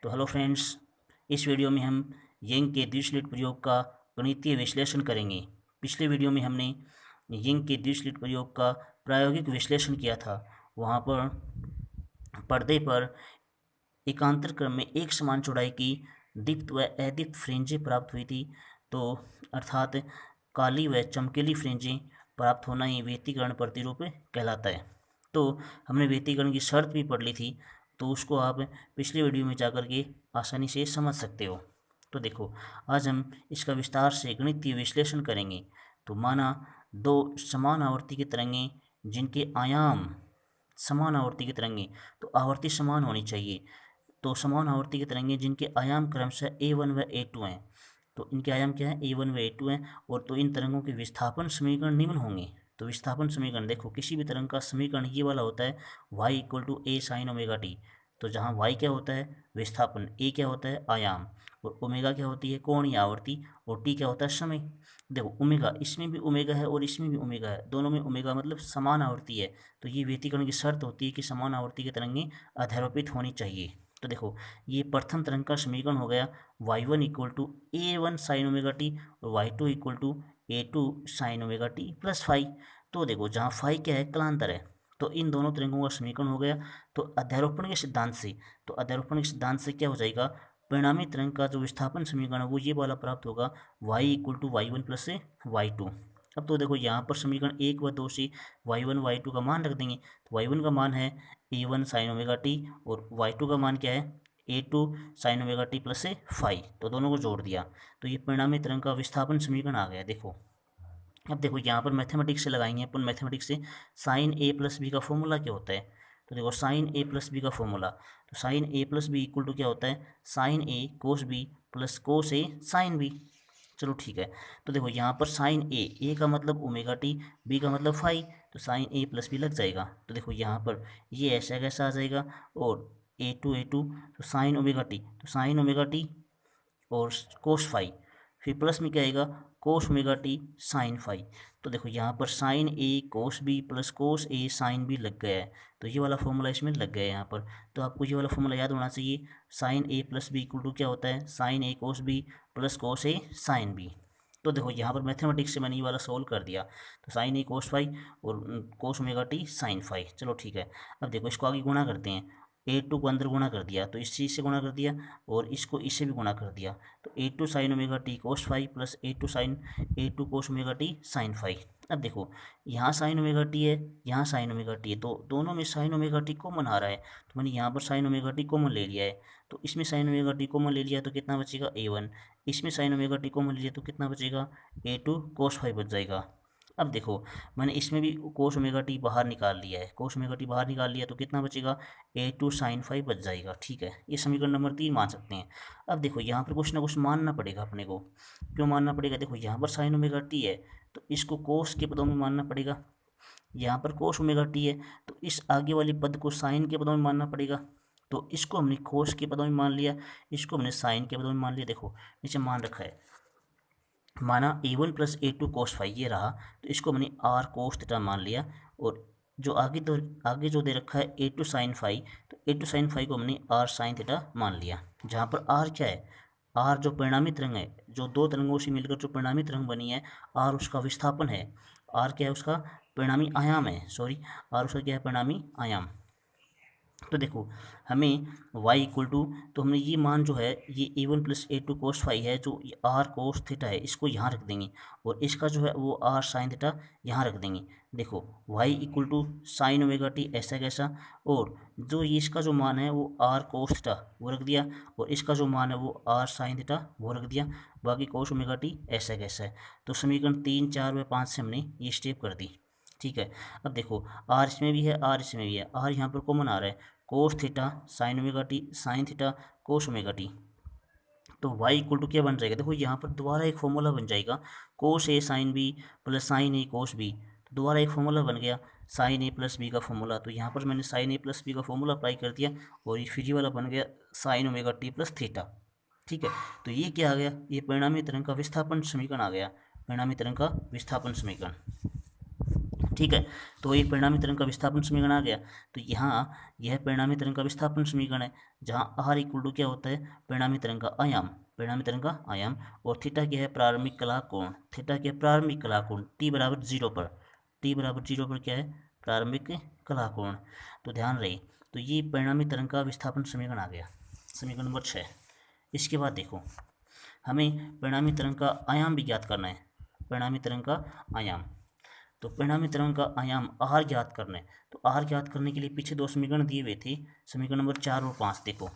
तो hello friends, इस video में हम यंग के द्विसलिट प्रयोग का गणितीय विश्लेषण करेंगे। पिछले वीडियो में हमने यंग के द्विसलिट प्रयोग का प्रायोगिक विश्लेषण किया था। वहाँ पर पर्दे पर एकांतर क्रम में एक समान चौड़ाई की दीप्त व अदीप्त फ्रेंजें प्राप्त हुई थी। तो अर्थात काली व चमकीली फ्रेंजें प्राप्त होना ही व्यतिकरण प्रतिरूप कहलाता है। तो हमने व्यतिकरण की शर्त भी पढ़ ली थी, तो उसको आप पिछले वीडियो में जाकर के आसानी से समझ सकते हो। तो देखो, आज हम इसका विस्तार से गणितीय विश्लेषण करेंगे। तो माना दो समान आवर्ती की तरंगें जिनके आयाम समान आवर्ती की तरंगें, तो आवर्ती समान होनी चाहिए। तो समान आवर्ती की तरंगें जिनके आयाम क्रमशः A1 व A2 हैं। तो इनके आयाम क्या है? A1 व A2 हैं। और तो इन तरंगों के विस्थापन समीकरण निम्न होंगे। तो विस्थापन समीकरण देखो, किसी भी तरंग का समीकरण ये वाला होता है, y = a sin omega T. तो जहाँ y क्या होता है? विस्थापन, a क्या होता है? आयाम, और ओमेगा क्या होती है? कोणीय आवृत्ति, और t क्या होता है? समय। देखो ओमेगा, इसमें भी ओमेगा है और इसमें भी ओमेगा है, दोनों में ओमेगा मतलब समान आवृत्ति है। तो ये व्यतिकरण की शर्त होती है कि समान आवृत्ति की तरंगें अध्यारोपित होनी चाहिए। तो देखो, ये प्रथम तरंग का समीकरण हो गया y1 = a1 sin omega T और y2 = a2 sin omega t plus phi. तो देखो, जहाँ फाई क्या है? कलांतर है। तो इन दोनों तरंगों का समीकरण हो गया। तो अध्यारोपण के सिद्धांत से, क्या हो जाएगा? परिणामी तरंग का जो विस्थापन समीकरण है वो ये वाला प्राप्त होगा, y = y1 + y2। अब तो देखो, यहाँ पर समीकरण 1 व 2 से y1 y2 का मान रख देंगे। तो y1 का मान है a1 sin ओमेगा टी और y2 का मान क्या है? a2 sin omega t plus phi. तो दोनों को जोड़ दिया, तो ये परिणामी तरंग का विस्थापन समीकरण आ गया। देखो, अब देखो यहाँ पर मैथमेटिक्स से लगाएंगे अपन। मैथमेटिक्स से साइन a + b का फॉर्मूला क्या होता है? तो देखो, साइन a + b का फॉर्मूला, तो साइन a + b = क्या होता है? Sine a cos b plus cos a sin b। चलो ठीक है। तो देखो, यहाँ पर साइन a का मतलब ओमेगा टी, b का मतलब फाई, तो साइन a + b लग जाएगा। तो देखो, यहाँ पर ये ऐसा कैसा आ जाएगा, और a2 तो साइन ओमेगा टी, तो साइन ओमेगा टी और कोस फाई, फिर प्लस में क्या आएगा? Cos omega T sine phi. तो देखो, यहाँ पर sine A cos B plus cos A sine B लग गया है। तो ये वाला फॉर्मूला इसमें लग गया है यहाँ पर। तो आपको ये वाला फॉर्मूला याद होना चाहिए। साइन a + b = क्या होता है? Sine a cos B plus cos A sine B. तो देखो, यहाँ पर मैथमेटिक्स से मैंने ये वाला सोल्व कर दिया। तो साइन ए कोस फाई और cos omega T sine phi. चलो ठीक है। अब देखो, इसको आगे गुणा करते हैं। a2 को अंदर गुणा कर दिया, तो इस चीज़ से गुणा कर दिया, और इसको इससे भी गुणा कर दिया। तो a2 sin omega T cos phi plus a2 cos omega T sine phi. अब देखो, यहाँ साइन ओमेगा टी है, यहाँ साइन ओमेगा टी है, तो दोनों में साइन ओमेगा टी कॉमन आ रहा है। तो मैंने यहाँ पर साइन ओमेगा टी कॉमन ले लिया है। तो इसमें साइन ओमेगा टी कॉमन ले लिया तो कितना बचेगा? a1। इसमें साइन ओमेगा टी कॉमन ले लिया तो कितना बचेगा? a2 कोस फाई बच जाएगा। अब देखो, मैंने इसमें भी कोस ओमेगा टी बाहर निकाल लिया है। कोस ओमेगा टी बाहर निकाल लिया तो कितना बचेगा? a2 sin फाई बच जाएगा। ठीक है, ये समीकरण नंबर 3 मान सकते हैं। अब देखो, यहाँ पर कुछ ना कुछ मानना पड़ेगा अपने को। क्यों मानना पड़ेगा? देखो, यहाँ पर साइन ओमेगा टी है, तो इसको कोस के पदों में मानना पड़ेगा। यहाँ पर कोस ओमेगा टी है, तो इस आगे वाली पद को साइन के पदों में मानना पड़ेगा। तो इसको हमने कोस के पदों में मान लिया, इसको हमने साइन के पदों में मान लिया। देखो, नीचे मान रखा है, माना a1 + a2 कोस फाई ये रहा, तो इसको मैंने r कोस थीटा मान लिया। और जो आगे जो दे रखा है a2 sin फाई, तो a2 sin फाई को हमने r sin थीटा मान लिया। जहाँ पर r क्या है? r जो परिणामी तरंग है, जो दो तरंगों से मिलकर जो परिणामी तरंग बनी है, r उसका विस्थापन है। r क्या है? उसका परिणामी आयाम है। सॉरी, r उसका क्या है? परिणामी आयाम। तो देखो, हमें y = तो हमने ये मान जो है, ये a1 + a2 कोस फाई है, जो r कोस थीटा है, इसको यहाँ रख देंगे, और इसका जो है वो r साइन थीटा यहाँ रख देंगे। देखो, y = साइन ओमेगा टी ऐसा कैसा, और जो ये इसका जो मान है वो r कोस थीटा वो रख दिया, और इसका जो मान है वो r साइन थीटा वो रख दिया। बाकी कोस ओमेगा टी ऐसा कैसा है। तो समीकरण 3, 4 व 5 से हमने ये स्टेप कर दी। ठीक है। अब देखो, r इसमें भी है, r इसमें भी है, r यहाँ पर कॉमन आ रहा है। Cos theta sine omega T sine theta cos omega T. तो y = क्या बन जाएगा? देखो, यहाँ पर दोबारा एक फॉर्मूला बन जाएगा, कोस A sine B plus sign A cos B. तो दोबारा एक फॉर्मूला बन गया, साइन a + b का फॉर्मूला। तो यहाँ पर मैंने साइन a + b का फॉर्मूला अप्लाई कर दिया, और ये फिर ये वाला बन गया sign omega t plus theta. ठीक है। तो ये क्या आ गया? ये परिणामी तरंग का विस्थापन समीकरण आ गया। परिणामी तरंग का विस्थापन समीकरण। ठीक है। तो ये परिणामी तरंग का विस्थापन समीकरण आ गया। तो यहाँ यह परिणामी तरंग का विस्थापन समीकरण है, जहाँ आर इक्वल टू क्या होता है, परिणामी तरंग का आयाम, परिणामी तरंग का आयाम, और थीटा क्या है, प्रारंभिक कला कोण, थीटा क्या है, प्रारंभिक कला कोण, टी बराबर 0 पर, टी बराबर 0 पर क्या है, प्रारंभिक कला कोण। तो ध्यान रहे, तो ये परिणामी तरंग का विस्थापन समीकरण आ गया, समीकरण नंबर 6। इसके बाद देखो, हमें परिणामी तरंग का आयाम भी ज्ञात करना है, परिणामी तरंग का आयाम। तो परिणामी तरंग का आयाम आर ज्ञात करना है। तो आर ज्ञात करने के लिए पीछे दो समीकरण दिए हुए थे, समीकरण नंबर 4 और 5। देखो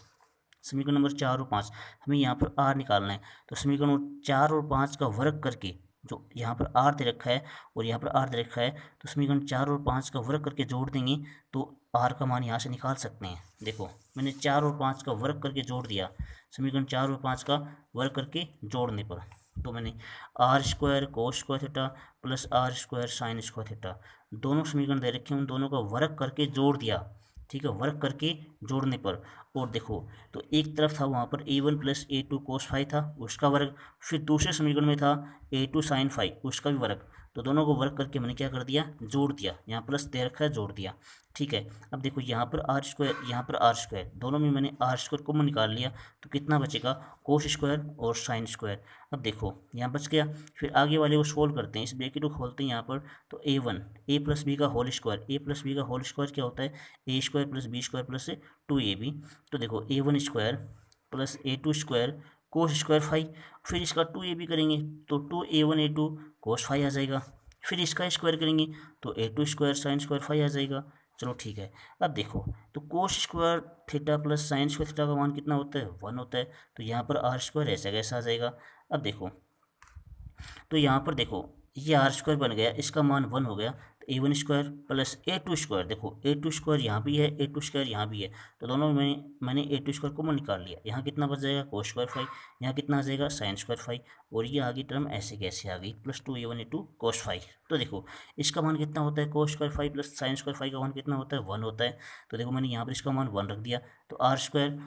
समीकरण नंबर 4 और 5 हमें यहाँ पर आर निकालना है। तो समीकरण 4 और 5 का वर्ग करके, जो यहाँ पर आर दे रखा है और यहाँ पर आर दे रखा है, तो समीकरण 4 और 5 का वर्ग करके जोड़ देंगे तो आर का मान यहाँ से निकाल सकते हैं। देखो मैंने 4 और 5 का वर्ग करके जोड़ दिया, समीकरण 4 और 5 का वर्ग करके जोड़ने पर, तो मैंने R square cos square theta plus R square sine square theta, दोनों समीकरण दे रखे हैं, उन दोनों का वर्ग करके जोड़ दिया। ठीक है, वर्ग करके जोड़ने पर, और देखो तो एक तरफ था वहाँ पर a1 plus a2 cos phi था, उसका वर्ग, फिर दूसरे समीकरण में था a2 साइन फाई, उसका भी वर्ग। तो दोनों को वर्ग करके मैंने क्या कर दिया, जोड़ दिया, यहाँ प्लस दे रखा है, जोड़ दिया। ठीक है, अब देखो यहाँ पर आर स्क्वायर, यहाँ पर आर स्क्वायर, दोनों में मैंने आर स्क्वायर कॉमन निकाल लिया, तो कितना बचेगा, कोस स्क्वायर और साइन स्क्वायर। अब देखो यहाँ बच गया, फिर आगे वाले को सोल्व करते हैं, इस ब्रैकेट को खोलते हैं यहाँ पर, तो a1 a प्लस बी का whole square, a plus B का होल स्क्वायर क्या होता है, A square plus B square plus 2ab। तो देखो a1 square plus a2 square cos square five, फिर इसका 2ab करेंगे तो 2a1 a2 कोस फाइव आ जाएगा, फिर इसका स्क्वायर करेंगे तो a2 square sine square five आ जाएगा। चलो ठीक है, अब देखो तो cos square theta plus sine square theta का मान कितना होता है, 1 होता है, तो यहाँ पर आर स्क्वायर ऐसा कैसा आ जाएगा। अब देखो तो यहाँ पर देखो ये आर स्क्वायर बन गया, इसका मान 1 हो गया, तो a1 square plus a2 square, देखो a2 स्क्वायर यहाँ भी है, a2 स्क्वायर यहाँ भी है, तो दोनों में मैंने a2 स्क्वायर कॉमन निकाल लिया, यहाँ कितना बच जाएगा, कोस स्क्वायर फाइव, यहाँ कितना आ जाएगा, साइन स्क्वायर फाइव, और ये आगे टर्म ऐसे कैसे आ गई, plus 2a1 a2 cos five. तो देखो इसका मान कितना होता है, कोस square five plus sine square five का मान कितना होता है, 1 होता है। तो देखो मैंने यहाँ पर इसका मान 1 रख दिया, तो आर स्क्वायर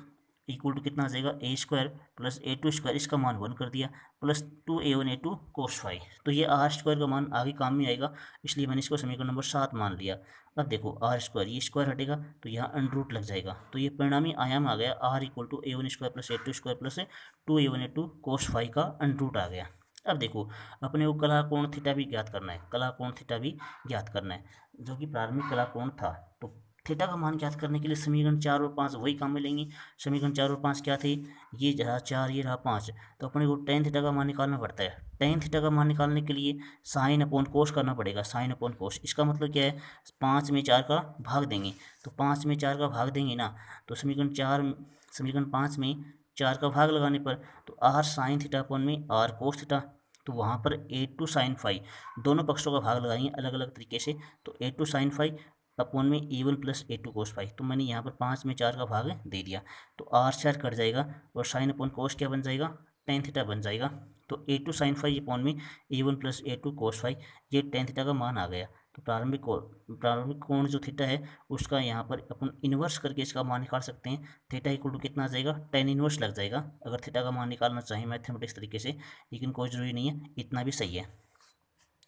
इक्वल टू कितना आ जाएगा, ए स्क्वायर प्लस a2 स्क्वायर, इसका मान 1 कर दिया, plus 2a1 a2 cos five. तो ये आर स्क्वायर का मान आगे काम में आएगा, इसलिए मैंने इसको समीकरण नंबर 7 मान लिया। अब देखो आर स्क्वायर, ये स्क्वायर हटेगा तो यहाँ अंडर लग जाएगा, तो ये परिणामी आयाम आ गया, R equal to a1 square plus a2 square plus 2a1 a2 cos phi का अंडर आ गया। अब देखो अपने को कला कोण थीटा भी ज्ञात करना है, कला कोण थीटा भी ज्ञात करना है, जो कि प्रारंभिक कला कोण था। तो थीटा का मान ज्ञात करने के लिए समीकरण 4 और 5 वही काम में लेंगे। समीकरण 4 और 5 क्या थे, ये रहा 4, ये रहा 5, तो अपने को टेन थीटा का मान निकालना पड़ता है। टेन थीटा का मान निकालने के लिए साइन अपॉन कोस करना पड़ेगा, साइन अपॉन कोस। इसका मतलब क्या है, 5 में 4 का भाग देंगे, तो 5 में 4 का भाग देंगे ना, तो समीकरण 5 में 4 का भाग लगाने पर, तो आर साइन थीटा अपॉन में आर कोस थीटा, तो वहाँ पर a2 साइन फाइव, दोनों पक्षों का भाग लगाएंगे अलग अलग तरीके से, तो a2 साइन फाइव अपॉन में a1 plus a2 cos five, तो मैंने यहाँ पर 5 में 4 का भाग दे दिया, तो आर 4 कट जाएगा और साइन अपॉन कोस क्या बन जाएगा, टेन थीटा बन जाएगा। तो a2 साइन फाइव अपॉन में a1 plus a2 cos five, ये टेन थीटा का मान आ गया। तो प्रारंभिक कोण जो थीटा है उसका यहाँ पर अपन इन्वर्स करके इसका मान निकाल सकते हैं। थीटा इक्वल टू कितना आ जाएगा, टेन इन्वर्स लग जाएगा अगर थीटा का मान निकालना चाहें मैथमेटिक्स तरीके से, लेकिन कोई ज़रूरी नहीं है, इतना भी सही है।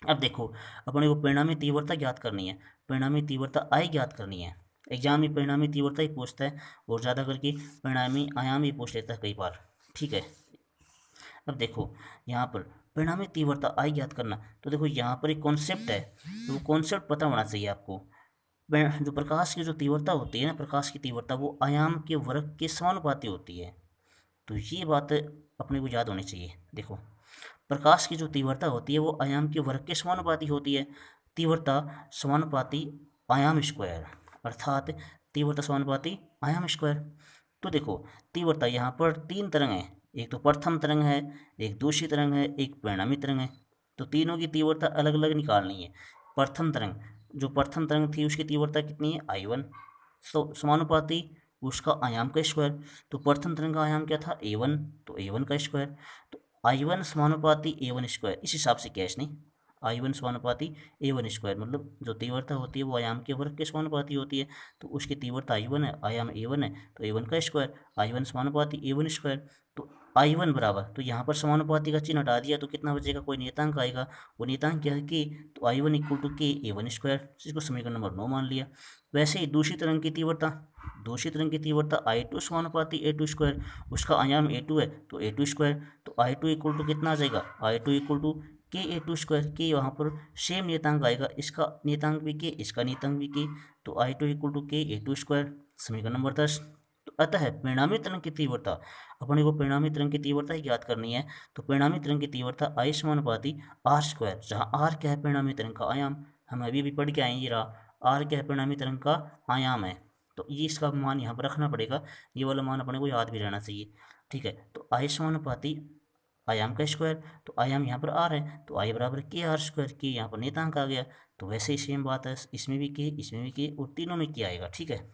अब देखो अपने को परिणामी तीव्रता ज्ञात करनी है, परिणामी तीव्रता आई ज्ञात करनी है। एग्जाम में परिणामी तीव्रता ही पूछता है और ज़्यादा करके परिणामी आयाम ही पूछ लेता है कई बार। ठीक है, अब देखो यहाँ पर परिणामी तीव्रता आई ज्ञात करना, तो देखो यहाँ पर एक कॉन्सेप्ट है, तो वो कॉन्सेप्ट पता होना चाहिए आपको। जो प्रकाश की जो तीव्रता होती है ना, प्रकाश की तीव्रता वो आयाम के वर्ग के समानुपाती होती है, तो ये बात अपने को याद होनी चाहिए। देखो प्रकाश की जो तीव्रता होती है वो आयाम के वर्ग के समानुपाती होती है, तीव्रता समानुपाती आयाम स्क्वायर, अर्थात तीव्रता समानुपाती आयाम स्क्वायर। तो देखो तीव्रता यहाँ पर 3 तरंग है, एक तो प्रथम तरंग है, एक दूसरी तरंग है, एक परिणामी तरंग है, तो तीनों की तीव्रता अलग अलग निकालनी है। प्रथम तरंग, जो प्रथम तरंग थी उसकी तीव्रता कितनी है, I1, तो समानुपाती उसका आयाम का स्क्वायर, तो प्रथम तरंग का आयाम क्या था, A1, तो A1 का स्क्वायर, तो I1 समानुपाती A1 स्क्वायर, इस हिसाब से क्या है इसने, I1 समानुपाती A1 स्क्वायर, मतलब जो तीव्रता होती है वो आयाम के वर्ग के समानुपाती होती है, तो उसकी तीव्रता I1 है, आयाम A1 है, तो A1 का स्क्वायर, I1 समानुपाती A1 स्क्वायर, तो I1 बराबर, तो यहाँ पर समानुपाती का चिन्ह हटा दिया तो कितना बचेगा, कोई नियतांक आएगा, वो नियतांक क्या है के, तो I1 इक्वल टू के A1 स्क्वायर, जिसको समीकरण नंबर 9 मान लिया। वैसे ही दूसरी तरंग की तीव्रता, I2 समानुपाती A2 स्क्वायर, उसका आयाम A2 है तो A2 स्क्वायर, तो I2 इक्वल टू कितना आ जाएगा, I2 इक्वल टू के A2 स्क्वायर, के यहाँ पर सेम नियतांक आएगा, इसका नियतांक भी के, इसका नियतांक भी के, तो I2 इक्वल टू के A2 स्क्वायर, समीकरण नंबर 10। तो अतः परिणामी तरंग की तीव्रता, अपने को परिणामी तरंग की तीव्रता ही ज्ञात करनी है, तो परिणामी तरंग की तीव्रता I समानुपाती R स्क्वायर, जहाँ R क्या है, परिणामी तरंग का आयाम, हम अभी पढ़ के आए, ये रहा R क्या है, परिणामी तरंग का आयाम है, तो ये इसका मान यहाँ पर रखना पड़ेगा, ये वाला मान अपने को याद भी रहना चाहिए, ठीक है। तो I समानुपाती आयाम का स्क्वायर, तो आयाम यहाँ पर R है, तो I बराबर के आर स्क्वायर, के यहाँ पर नियतांक आ गया, तो वैसे ही सेम बात है, इसमें भी के, इसमें भी के, और तीनों में के आएगा, ठीक है।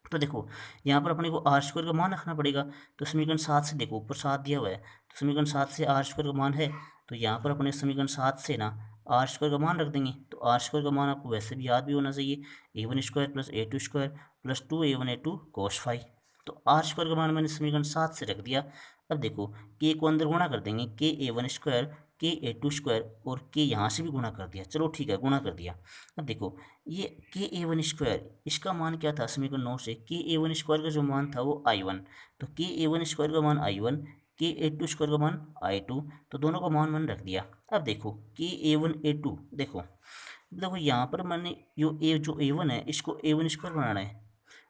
तो देखो यहाँ पर अपने को आर स्क्वायर का मान रखना पड़ेगा, तो समीकरण 7 से देखो, ऊपर 7 दिया हुआ है, तो समीकरण 7 से आर स्क्वायर का मान है, तो यहाँ पर अपने समीकरण 7 से ना आर स्क्वायर का मान रख देंगे, तो आर स्क्वायर का मान आपको वैसे भी याद भी होना चाहिए, A1 square plus A2 square plus 2A1 A2 cos phi, तो आर स्क्वायर का मान मैंने समीकरण 7 से रख दिया। अब देखो के को अंदर गुणा कर देंगे, के A1 स्क्वायर, के A2 स्क्वायर, और के यहाँ से भी गुणा कर दिया, चलो ठीक है, गुणा कर दिया। अब देखो ये के A1 स्क्वायर, इसका मान क्या था, समीकरण 9 से के A1 स्क्वायर का जो मान था वो I1, तो के A1 स्क्वायर का मान I1, के A2 स्क्वायर का मान I2, तो दोनों का मान मैंने रख दिया। अब देखो के A1 A2, देखो देखो यहाँ पर मैंने जो A1 है इसको A1 स्क्वायर बनाना है,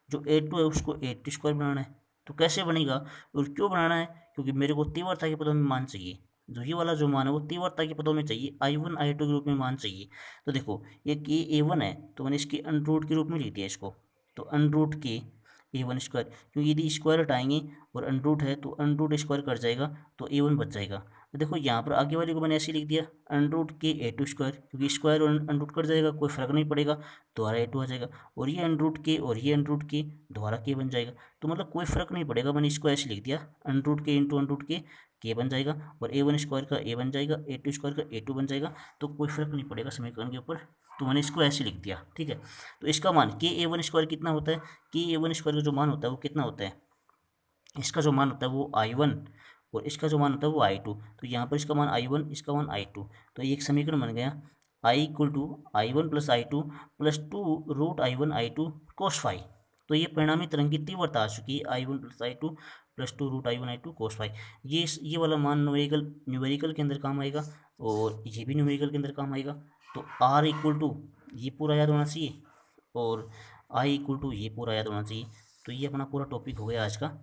जो A2 है उसको A2 स्क्वायर बनाना है, तो कैसे बनेगा और क्यों बनाना है, क्योंकि मेरे को तीव्रता के पदों में मान चाहिए, जो ये वाला जो मान है वो तीव्रता के पदों में चाहिए, I1 I2 के रूप में मान चाहिए। तो देखो ये के A1 है, तो मैंने इसके अंडर रूट के रूप में लिख दिया इसको, तो अंडर रूट के A1 स्क्वायर, क्योंकि यदि स्क्वायर हटाएंगे और अंडर रूट है तो अंडर रूट स्क्वायर कट जाएगा, तो A1 बच जाएगा। तो देखो यहाँ पर आगे वाले को मैंने ऐसे लिख दिया, अंडर रूट के A2 स्क्वायर, क्योंकि स्क्वायर और अंडर रूट कट जाएगा, कोई फर्क नहीं पड़ेगा, दोबारा A2 आ जाएगा, और ये अंडर रूट के और ये अंडर रूट के, दोबारा के बन जाएगा, तो मतलब कोई फर्क नहीं पड़ेगा, मैंने इसको ऐसे लिख दिया, अंडर रूट के इंटू अंडर रूट के बन जाएगा, और A1 स्क्वायर का A बन जाएगा, A2 स्क्वायर का A2 बन जाएगा, तो कोई फर्क नहीं पड़ेगा समीकरण के ऊपर, तो मैंने इसको ऐसे लिख दिया, ठीक है। तो इसका मान के A1 स्क्वायर कितना होता है, के A1 स्क्वायर का जो मान होता है वो कितना होता है, इसका जो मान होता है वो I1, और इसका जो मान होता है वो I2, तो यहाँ पर इसका मान I1, इसका मान I2, तो ये एक समीकरण बन गया, I equal to I1 plus I2 plus 2 root I1 I2 cos phi, तो ये परिणामी तरंग की तीव्रता आ चुकी है, I1 plus I2 plus 2 root I1 I2 cos phi. ये वाला मान न्यूमेरिकल के अंदर काम आएगा, और ये भी न्यूमेरिकल के अंदर काम आएगा, तो R इक्वल टू ये पूरा याद होना चाहिए, और I इक्वल टू ये पूरा याद होना चाहिए, तो ये अपना पूरा टॉपिक हो गया आज का,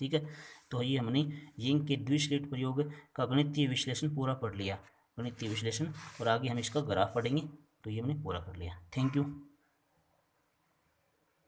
ठीक है। तो ये हमने यंग के द्विस्लेट प्रयोग का गणितीय विश्लेषण पूरा पढ़ लिया, गणितीय विश्लेषण, और आगे हम इसका ग्राफ पढ़ेंगे, तो ये हमने पूरा कर लिया। Thank you.